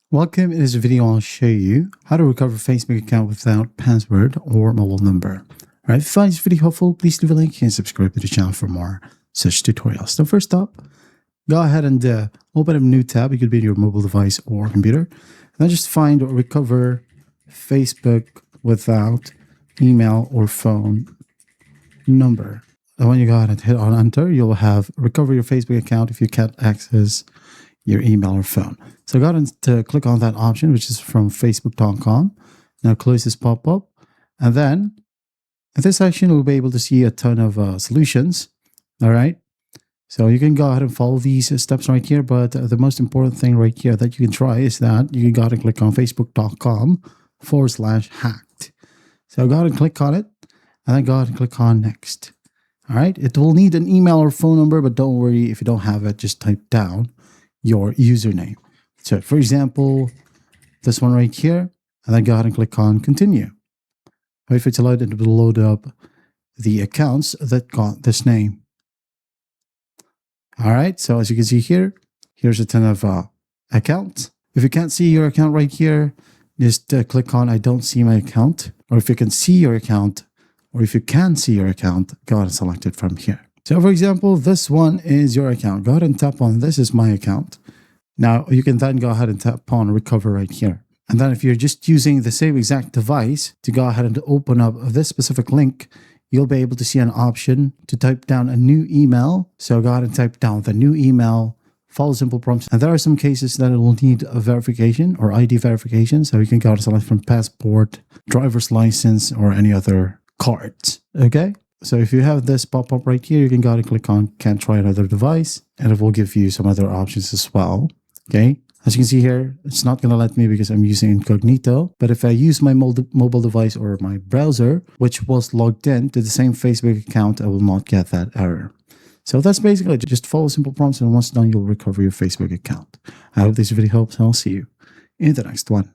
Welcome. In this video, I'll show you how to recover a Facebook account without password or mobile number. Alright, if you find this video helpful, please leave a like and subscribe to the channel for more such tutorials. So first up, go ahead and open a new tab. It could be your mobile device or computer. And then just find or recover Facebook without email or phone number. And when you go ahead and hit on enter, you'll have recover your Facebook account if you can't access your email or phone. So go ahead and click on that option, which is from facebook.com. Now close this pop-up. And then in this section, we'll be able to see a ton of solutions. All right. So you can go ahead and follow these steps right here. But the most important thing right here that you can try is that you can go ahead and click on facebook.com/hacked. So go ahead and click on it and then go ahead and click on next. All right. It will need an email or phone number, but don't worry if you don't have it, just type down your username. So for example, this one right here, and then go ahead and click on continue. Wait for it to load, it will load up the accounts that got this name. All right, so as you can see here, here's a ton of accounts. If you can't see your account right here, just click on I don't see my account. Or if you can see your account, or if you can see your account, go ahead and select it from here. So for example, this one is your account. Go ahead and tap on this is my account. Now you can then go ahead and tap on recover right here. And then if you're just using the same exact device to go ahead and open up this specific link, you'll be able to see an option to type down a new email. So go ahead and type down the new email, follow simple prompts. And there are some cases that it will need a verification or ID verification. So you can go ahead and select from passport, driver's license, or any other cards. Okay. So if you have this pop-up right here, you can go ahead and click on can't try another device, and it will give you some other options as well. Okay. As you can see here, it's not going to let me because I'm using incognito. But if I use my mobile device or my browser, which was logged in to the same Facebook account, I will not get that error. So that's basically it. Just follow simple prompts, and once done, you'll recover your Facebook account. I hope this video helps, and I'll see you in the next one.